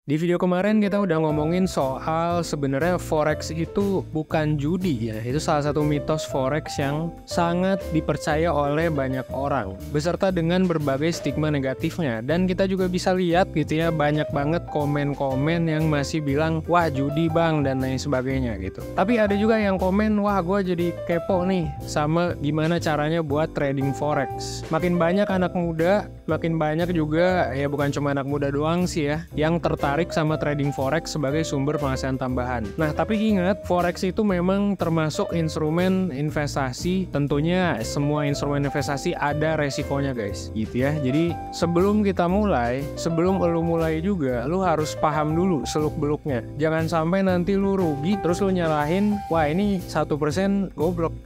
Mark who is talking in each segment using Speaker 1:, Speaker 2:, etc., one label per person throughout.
Speaker 1: Di video kemarin kita udah ngomongin soal sebenarnya forex itu bukan judi ya. Itu salah satu mitos forex yang sangat dipercaya oleh banyak orang, beserta dengan berbagai stigma negatifnya. Dan kita juga bisa lihat gitu ya, banyak banget komen-komen yang masih bilang, wah judi bang, dan lain sebagainya gitu. Tapi ada juga yang komen, wah gue jadi kepo nih sama gimana caranya buat trading forex. Makin banyak anak muda, makin banyak juga, ya bukan cuma anak muda doang sih ya, yang tertarik sama trading forex sebagai sumber penghasilan tambahan. Nah, tapi ingat, forex itu memang termasuk instrumen investasi. Tentunya semua instrumen investasi ada resikonya guys, gitu ya. Jadi sebelum kita mulai, sebelum lu mulai juga, lu harus paham dulu seluk-beluknya. Jangan sampai nanti lu rugi, terus lu nyalahin, wah ini 1% goblok.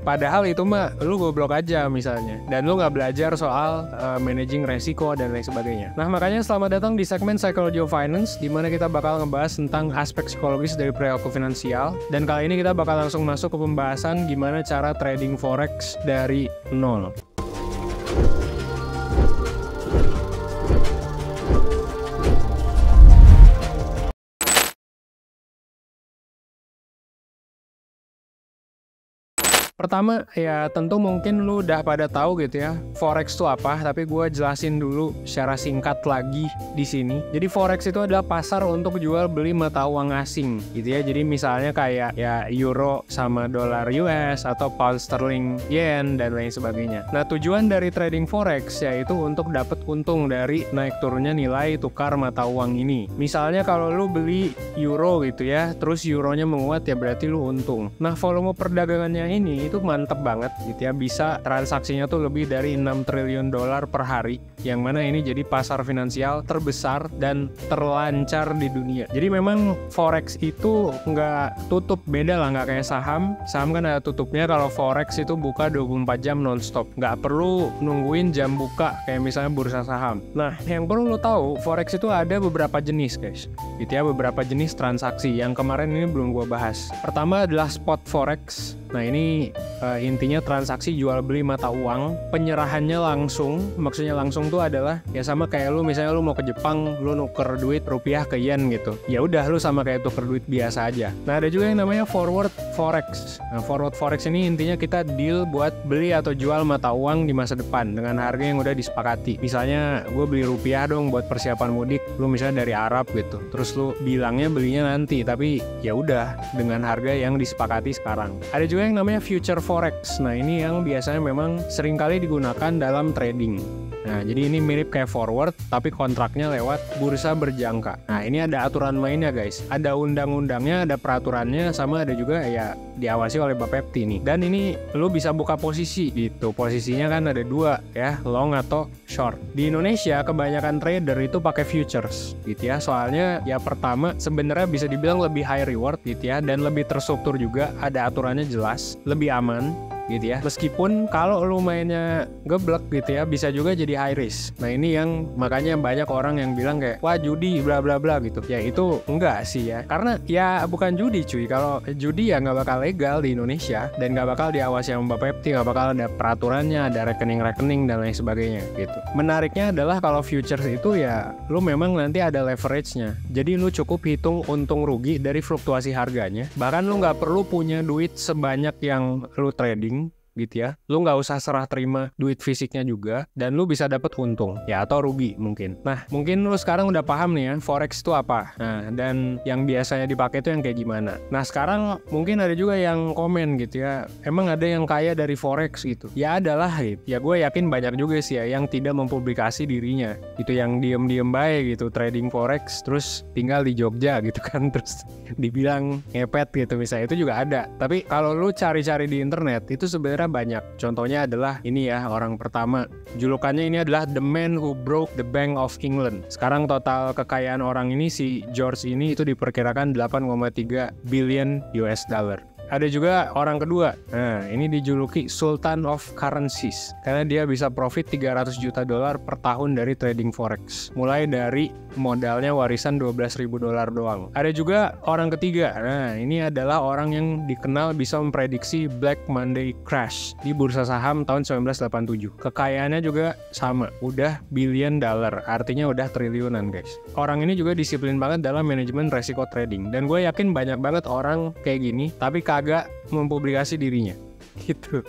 Speaker 1: Padahal itu mah lu goblok aja misalnya, dan lu nggak belajar soal managing resiko dan lain sebagainya. Nah makanya selamat datang di segmen Psychology of Finance, di mana kita bakal ngebahas tentang aspek psikologis dari perilaku finansial. Dan kali ini kita bakal langsung masuk ke pembahasan gimana cara trading forex dari nol. Pertama, ya tentu mungkin lu udah pada tahu gitu ya, forex itu apa, tapi gue jelasin dulu secara singkat lagi di sini. Jadi forex itu adalah pasar untuk jual beli mata uang asing gitu ya. Jadi misalnya kayak ya euro sama dolar US atau pound sterling yen dan lain sebagainya. Nah, tujuan dari trading forex yaitu untuk dapat untung dari naik turunnya nilai tukar mata uang ini. Misalnya kalau lu beli euro gitu ya, terus euronya menguat ya berarti lu untung. Nah, volume perdagangannya ini itu mantep banget gitu ya, bisa transaksinya tuh lebih dari 6 triliun dolar per hari, yang mana ini jadi pasar finansial terbesar dan terlancar di dunia. Jadi memang forex itu nggak tutup, beda lah, nggak kayak saham kan ada tutupnya. Kalau forex itu buka 24 jam nonstop, nggak perlu nungguin jam buka kayak misalnya bursa saham. Nah yang perlu lo tahu, forex itu ada beberapa jenis guys gitu ya, beberapa jenis transaksi yang kemarin ini belum gua bahas. Pertama adalah spot forex. Nah ini intinya transaksi jual beli mata uang, penyerahannya langsung. Maksudnya langsung tuh adalah ya sama kayak lu misalnya lu mau ke Jepang, lu nuker duit rupiah ke yen gitu. Ya udah lu sama kayak tuker duit biasa aja. Nah ada juga yang namanya forward forex. Nah forward forex ini intinya kita deal buat beli atau jual mata uang di masa depan dengan harga yang udah disepakati. Misalnya gue beli rupiah dong buat persiapan mudik, lu misalnya dari Arab gitu. Terus lu bilangnya belinya nanti, tapi ya udah dengan harga yang disepakati sekarang. Ada juga yang namanya future forex. Nah ini yang biasanya memang seringkali digunakan dalam trading. Nah jadi ini mirip kayak forward tapi kontraknya lewat bursa berjangka. Nah ini ada aturan mainnya guys, ada undang-undangnya, ada peraturannya, sama ada juga ya diawasi oleh Bapepti nih. Dan ini lu bisa buka posisi gitu, posisinya kan ada dua ya, long atau short. Di Indonesia kebanyakan trader itu pakai futures gitu ya, soalnya ya pertama sebenarnya bisa dibilang lebih high reward gitu ya, dan lebih terstruktur juga, ada aturannya jelas, lebih aman gitu ya. Meskipun kalau lu mainnya geblek gitu ya, bisa juga jadi high risk. Nah ini yang makanya banyak orang yang bilang kayak wah judi bla bla bla gitu. Ya itu enggak sih ya, karena ya bukan judi cuy. Kalau judi ya nggak bakal legal di Indonesia, dan nggak bakal diawasi sama Bapepti, nggak bakal ada peraturannya, ada rekening-rekening dan lain sebagainya gitu. Menariknya adalah kalau futures itu ya lu memang nanti ada leverage-nya. Jadi lu cukup hitung untung rugi dari fluktuasi harganya. Bahkan lu nggak perlu punya duit sebanyak yang lu trading gitu ya, lu nggak usah serah terima duit fisiknya juga, dan lu bisa dapat untung ya atau rugi mungkin. Nah mungkin lu sekarang udah paham nih ya forex itu apa, nah dan yang biasanya dipakai itu yang kayak gimana. Nah sekarang mungkin ada juga yang komen gitu ya, emang ada yang kaya dari forex gitu? Ya adalah gitu ya, gue yakin banyak juga sih ya yang tidak mempublikasi dirinya, itu yang diem-diem baik gitu trading forex, terus tinggal di Jogja gitu kan, terus dibilang ngepet gitu misalnya, itu juga ada. Tapi kalau lu cari-cari di internet itu sebenarnya banyak. Contohnya adalah ini ya, orang pertama julukannya ini adalah The Man Who Broke the Bank of England. Sekarang total kekayaan orang ini, si George ini, itu diperkirakan 8,3 billion US dollar. Ada juga orang kedua. Nah, ini dijuluki Sultan of Currencies karena dia bisa profit 300 juta dolar per tahun dari trading forex. Mulai dari modalnya warisan 12.000 dolar doang. Ada juga orang ketiga. Nah, ini adalah orang yang dikenal bisa memprediksi Black Monday crash di bursa saham tahun 1987. Kekayaannya juga sama, udah billion dollar, artinya udah triliunan, guys. Orang ini juga disiplin banget dalam manajemen resiko trading, dan gue yakin banyak banget orang kayak gini tapi kagak mempublikasi dirinya gitu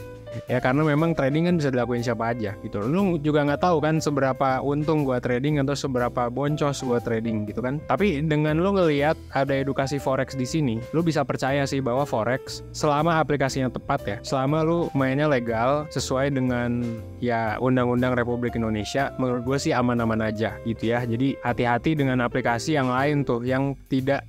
Speaker 1: ya, karena memang trading kan bisa dilakuin siapa aja gitu. Lu juga nggak tahu kan seberapa untung gua trading atau seberapa boncos gua trading gitu kan. Tapi dengan lu ngelihat ada edukasi forex di sini, lu bisa percaya sih bahwa forex selama aplikasinya tepat ya, selama lu mainnya legal sesuai dengan ya Undang-Undang Republik Indonesia, menurut gue sih aman-aman aja gitu ya. Jadi hati-hati dengan aplikasi yang lain tuh yang tidak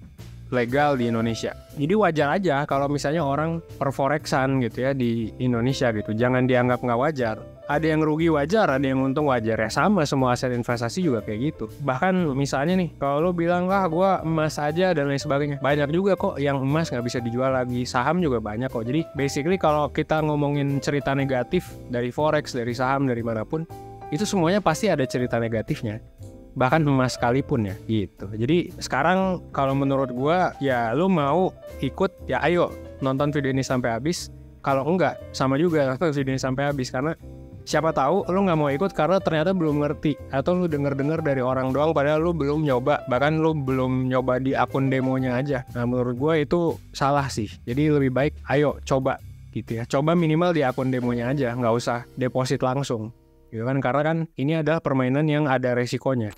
Speaker 1: legal di Indonesia. Jadi wajar aja kalau misalnya orang perforexan gitu ya di Indonesia gitu. Jangan dianggap nggak wajar. Ada yang rugi wajar, ada yang untung wajar ya, sama semua aset investasi juga kayak gitu. Bahkan misalnya nih, kalau lo bilang gue emas aja dan lain sebagainya, banyak juga kok yang emas nggak bisa dijual lagi. Saham juga banyak kok. Jadi basically kalau kita ngomongin cerita negatif dari forex, dari saham, dari manapun, itu semuanya pasti ada cerita negatifnya. Bahkan emas sekalipun ya gitu. Jadi sekarang kalau menurut gua ya lu mau ikut ya ayo nonton video ini sampai habis. Kalau enggak sama juga nonton video ini sampai habis, karena siapa tahu lu nggak mau ikut karena ternyata belum ngerti, atau lu denger dari orang doang padahal lu belum nyoba, bahkan lu belum nyoba di akun demonya aja. Nah menurut gua itu salah sih. Jadi lebih baik ayo coba gitu ya. Coba minimal di akun demonya aja, nggak usah deposit langsung. Gitu kan, karena kan ini adalah permainan yang ada resikonya.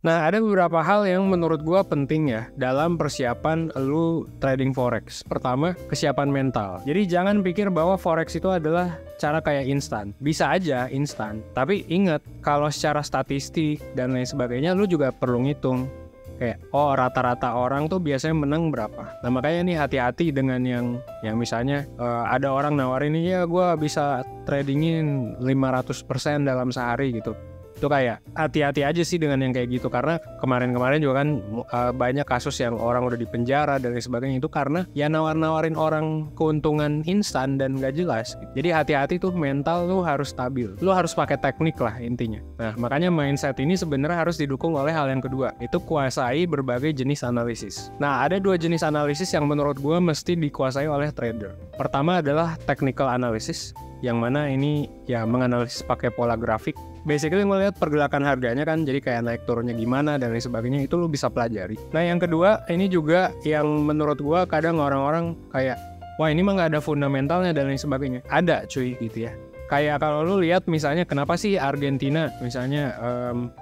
Speaker 1: Nah, ada beberapa hal yang menurut gua penting ya dalam persiapan lu trading forex. Pertama, kesiapan mental. Jadi jangan pikir bahwa forex itu adalah cara kayak instan. Bisa aja instan, tapi ingat kalau secara statistik dan lain sebagainya lu juga perlu ngitung. Kayak, rata-rata orang tuh biasanya menang berapa. Nah makanya nih hati-hati dengan yang misalnya ada orang nawarin nih, ya gue bisa tradingin 500% dalam sehari gitu. Itu kayak hati-hati aja sih dengan yang kayak gitu, karena kemarin-kemarin juga kan banyak kasus yang orang udah dipenjara dan lain sebagainya, itu karena ya nawar-nawarin orang keuntungan instan dan gak jelas gitu. Jadi hati-hati tuh, mental lu harus stabil, lu harus pakai teknik lah intinya. Nah makanya mindset ini sebenarnya harus didukung oleh hal yang kedua, itu kuasai berbagai jenis analisis. Nah ada 2 jenis analisis yang menurut gue mesti dikuasai oleh trader. Pertama adalah technical analysis, yang mana ini ya menganalisis pakai pola grafik. Basically ngelihat pergerakan harganya kan, jadi kayak naik turunnya gimana dan lain sebagainya, itu lu bisa pelajari. Nah yang kedua ini juga yang menurut gua kadang orang-orang kayak, wah ini mah nggak ada fundamentalnya dan lain sebagainya. Ada cuy gitu ya. Kayak kalau lu lihat misalnya kenapa sih Argentina misalnya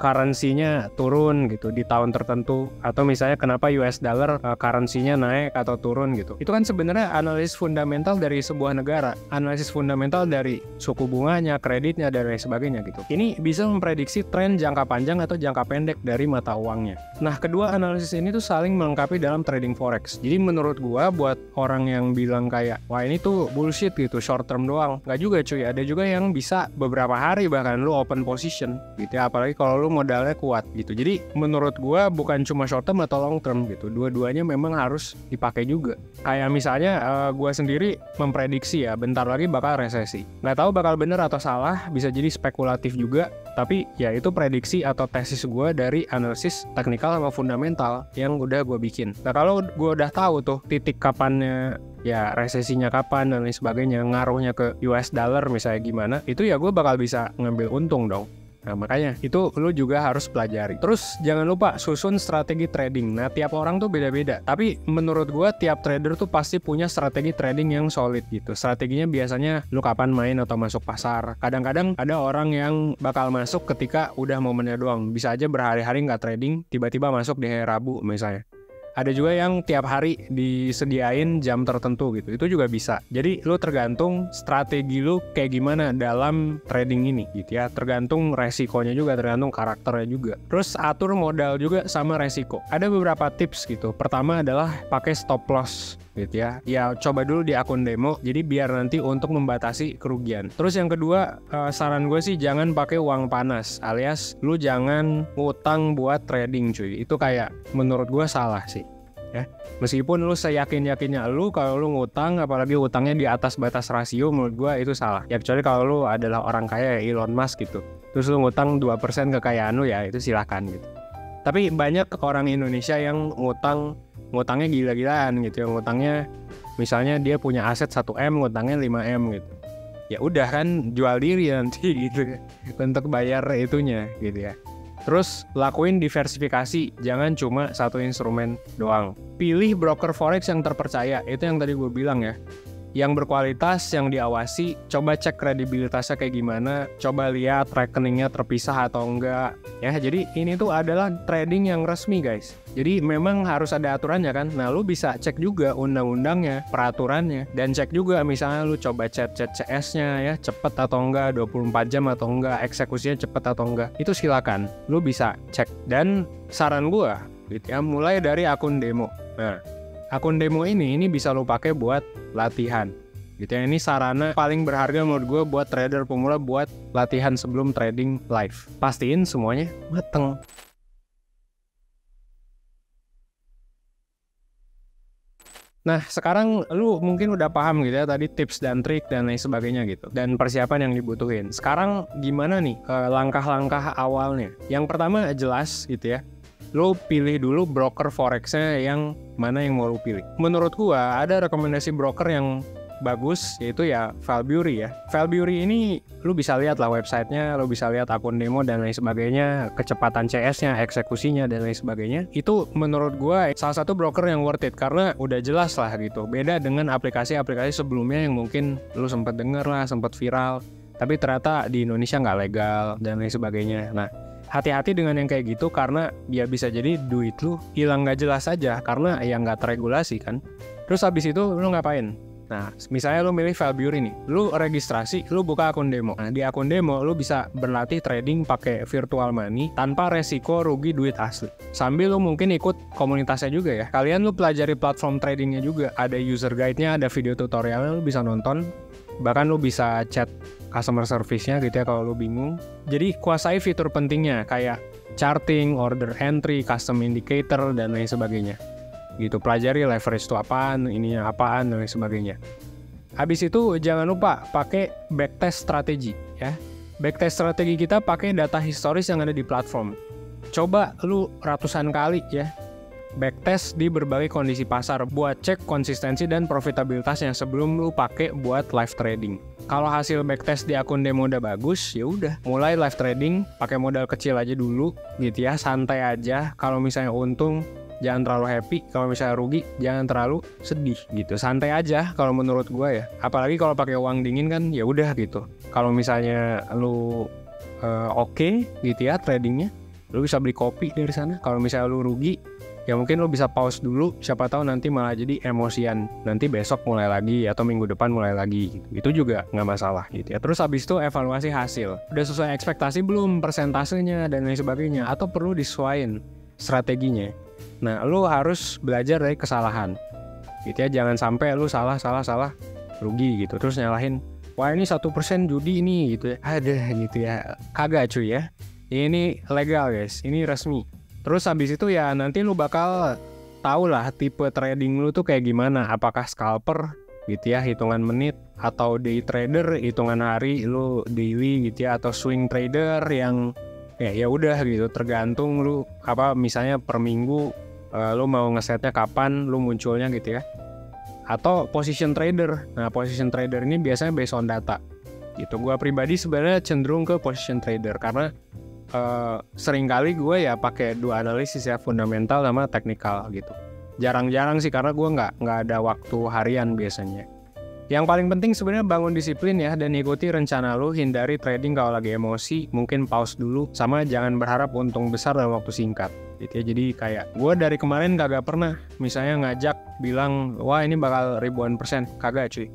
Speaker 1: currency-nya turun gitu di tahun tertentu, atau misalnya kenapa US dollar currency-nya naik atau turun gitu. Itu kan sebenarnya analisis fundamental dari sebuah negara, analisis fundamental dari suku bunganya, kreditnya dan lain sebagainya gitu. Ini bisa memprediksi tren jangka panjang atau jangka pendek dari mata uangnya. Nah, kedua analisis ini tuh saling melengkapi dalam trading forex. Jadi menurut gua buat orang yang bilang kayak, wah ini tuh bullshit gitu, short term doang. Nggak juga cuy, ada juga yang bisa beberapa hari bahkan lu open position gitu ya, apalagi kalau lu modalnya kuat gitu. Jadi menurut gua bukan cuma short term atau long term gitu, dua-duanya memang harus dipakai juga. Kayak misalnya gua sendiri memprediksi ya bentar lagi bakal resesi. Nggak tahu bakal bener atau salah, bisa jadi spekulatif juga, tapi ya itu prediksi atau tesis gua dari analisis teknikal sama fundamental yang udah gua bikin. Nah kalau gua udah tahu tuh titik kapannya ya resesinya kapan dan lain sebagainya, ngaruhnya ke US dollar misalnya gimana, itu ya gue bakal bisa ngambil untung dong. Nah makanya itu lu juga harus pelajari. Terus jangan lupa susun strategi trading. Nah tiap orang tuh beda-beda, tapi menurut gue tiap trader tuh pasti punya strategi trading yang solid gitu. Strateginya biasanya lu kapan main atau masuk pasar. Kadang-kadang ada orang yang bakal masuk ketika udah momennya doang, bisa aja berhari-hari nggak trading, tiba-tiba masuk di hari Rabu misalnya. Ada juga yang tiap hari disediain jam tertentu gitu, itu juga bisa. Jadi lu tergantung strategi lu kayak gimana dalam trading ini gitu ya. Tergantung resikonya juga, tergantung karakternya juga. Terus atur modal juga sama resiko. Ada beberapa tips gitu. Pertama adalah pakai stop loss. gitu ya. Ya coba dulu di akun demo, jadi biar nanti untuk membatasi kerugian. Terus yang kedua, saran gue sih jangan pakai uang panas, alias lu jangan ngutang buat trading cuy. Itu kayak menurut gue salah sih ya. Meskipun lu seyakin-yakinnya lu kalau lu ngutang, apalagi utangnya di atas batas rasio, menurut gue itu salah ya. Kecuali kalau lu adalah orang kaya Elon Musk gitu, terus lu ngutang 2% kekayaan lu, ya itu silahkan gitu. Tapi banyak orang Indonesia yang ngutangnya gila-gilaan gitu ya. Ngutangnya misalnya dia punya aset 1M, ngutangnya 5M gitu. Ya udah kan, jual diri nanti gitu ya, untuk bayar itunya gitu ya. Terus lakuin diversifikasi, jangan cuma satu instrumen doang. Pilih broker forex yang terpercaya, itu yang tadi gue bilang ya. Yang berkualitas, yang diawasi, coba cek kredibilitasnya kayak gimana, coba lihat rekeningnya terpisah atau enggak. Ya, jadi ini tuh adalah trading yang resmi guys. Jadi memang harus ada aturannya kan. Nah, lu bisa cek juga undang-undangnya, peraturannya, dan cek juga misalnya lu coba cek CS-nya ya, cepet atau enggak, 24 jam atau enggak, eksekusinya cepet atau enggak. Itu silakan, lu bisa cek. Dan saran gua gitu ya, mulai dari akun demo. Nah, akun demo ini bisa lo pakai buat latihan gitu ya. Ini sarana paling berharga menurut gue buat trader pemula, buat latihan sebelum trading live. Pastiin semuanya mateng. Nah, sekarang lu mungkin udah paham gitu ya tadi tips dan trik dan lain sebagainya gitu, dan persiapan yang dibutuhin. Sekarang gimana nih langkah-langkah awalnya? Yang pertama jelas gitu ya, lo pilih dulu broker forexnya yang mana yang mau lo pilih. Menurut gua ada rekomendasi broker yang bagus, yaitu ya Valbury ya. Valbury ini lo bisa lihat lah websitenya, lo bisa lihat akun demo dan lain sebagainya, kecepatan CS-nya, eksekusinya dan lain sebagainya. Itu menurut gua salah satu broker yang worth it karena udah jelas lah gitu. Beda dengan aplikasi-aplikasi sebelumnya yang mungkin lo sempat denger lah, sempat viral, tapi ternyata di Indonesia nggak legal dan lain sebagainya. Nah, hati-hati dengan yang kayak gitu karena ya bisa jadi duit lu hilang nggak jelas aja karena ya nggak terregulasi kan. Terus habis itu lu ngapain? Nah, misalnya lu milih Valbury nih, lu registrasi, lu buka akun demo. Nah, di akun demo lu bisa berlatih trading pakai virtual money tanpa resiko rugi duit asli. Sambil lu mungkin ikut komunitasnya juga ya. Kalian lu pelajari platform tradingnya juga. Ada user guide-nya, ada video tutorialnya, lu bisa nonton. Bahkan lu bisa chat customer service-nya gitu ya kalau lu bingung. Jadi kuasai fitur pentingnya kayak charting, order entry, custom indicator, dan lain sebagainya. Gitu, pelajari leverage itu apaan, ininya apaan, dan lain sebagainya. Habis itu jangan lupa pakai backtest strategi ya. Backtest strategi kita pakai data historis yang ada di platform. Coba lu ratusan kali ya backtest di berbagai kondisi pasar buat cek konsistensi dan profitabilitasnya sebelum lu pakai buat live trading. Kalau hasil backtest di akun demo udah bagus, ya udah mulai live trading, pakai modal kecil aja dulu gitu ya, santai aja. Kalau misalnya untung jangan terlalu happy, kalau misalnya rugi jangan terlalu sedih gitu. Santai aja kalau menurut gua ya. Apalagi kalau pakai uang dingin kan ya udah gitu. Kalau misalnya lu oke gitu ya tradingnya, lu bisa beli kopi dari sana. Kalau misalnya lu rugi, ya mungkin lo bisa pause dulu, siapa tahu nanti malah jadi emosian, nanti besok mulai lagi atau minggu depan mulai lagi gitu. Itu juga nggak masalah gitu ya. Terus habis itu evaluasi hasil, udah sesuai ekspektasi belum persentasenya dan lain sebagainya, atau perlu disesuaikan strateginya. Nah, lo harus belajar dari kesalahan gitu ya, jangan sampai lo salah rugi gitu terus nyalahin, wah ini 1% judi ini gitu ya, ada gitu ya. Kagak cuy ya, ini legal guys, ini resmi. Terus habis itu ya nanti lu bakal tahu lah tipe trading lu tuh kayak gimana. Apakah scalper gitu ya, hitungan menit, atau day trader, hitungan hari, lu daily gitu ya, atau swing trader yang ya udah gitu, tergantung lu apa misalnya per minggu lu mau ngesetnya kapan, lu munculnya gitu ya. Atau position trader. Nah, position trader ini biasanya based on data. Gitu. Gua pribadi sebenarnya cenderung ke position trader karena seringkali gue ya pakai dua analisis ya, fundamental sama teknikal gitu. Jarang-jarang sih karena gue nggak ada waktu harian biasanya. Yang paling penting sebenarnya bangun disiplin ya dan ikuti rencana lu, hindari trading kalau lagi emosi, mungkin pause dulu, sama jangan berharap untung besar dalam waktu singkat gitu ya. Jadi kayak gue dari kemarin kagak pernah misalnya ngajak bilang wah ini bakal ribuan persen, kagak cuy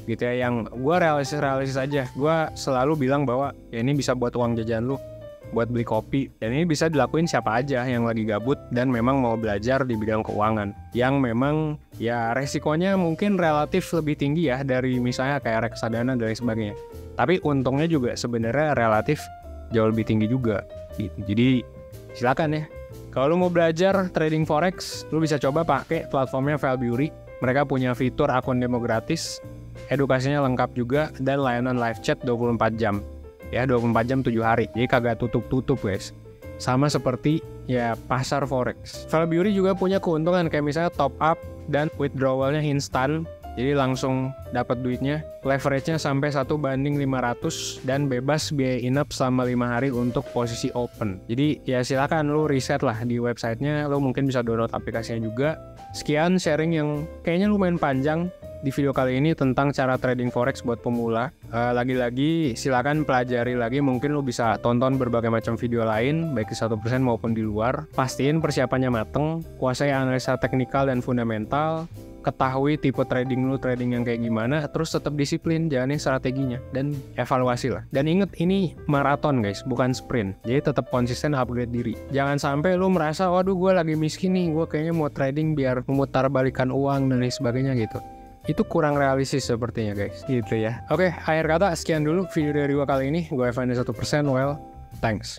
Speaker 1: gitu ya. Yang gue realistis aja, gue selalu bilang bahwa ya ini bisa buat uang jajan lu, buat beli kopi. Dan ini bisa dilakuin siapa aja yang lagi gabut dan memang mau belajar di bidang keuangan. Yang memang ya resikonya mungkin relatif lebih tinggi ya dari misalnya kayak reksadana dan lain sebagainya. Tapi untungnya juga sebenarnya relatif jauh lebih tinggi juga gitu. Jadi silakan ya. Kalau lu mau belajar trading forex, lu bisa coba pakai platformnya Valbury. Mereka punya fitur akun demo gratis, edukasinya lengkap juga, dan layanan live chat 24 jam. Ya 24 jam 7 hari, jadi kagak tutup-tutup guys. Sama seperti ya pasar forex. Valbury juga punya keuntungan kayak misalnya top up dan withdrawalnya instan. Jadi langsung dapat duitnya. Leverage-nya sampai 1:500 dan bebas biaya in-app selama 5 hari untuk posisi open. Jadi ya silakan lu riset lah di websitenya. Lu mungkin bisa download aplikasinya juga. Sekian sharing yang kayaknya lumayan panjang di video kali ini tentang cara trading forex buat pemula. Lagi-lagi silakan pelajari lagi, mungkin lu bisa tonton berbagai macam video lain baik di 1% maupun di luar. Pastiin persiapannya mateng, kuasai analisa teknikal dan fundamental, ketahui tipe trading lu trading yang kayak gimana, terus tetap disiplin jalanin strateginya dan evaluasi lah. Dan inget ini maraton guys, bukan sprint. Jadi tetap konsisten upgrade diri. Jangan sampai lu merasa waduh gue lagi miskin nih, gue kayaknya mau trading biar memutar balikan uang dan lain sebagainya gitu. Itu kurang realistis sepertinya guys, gitu ya. Oke, akhir kata sekian dulu video dari gue kali ini. Gue Evan 1%, well, thanks.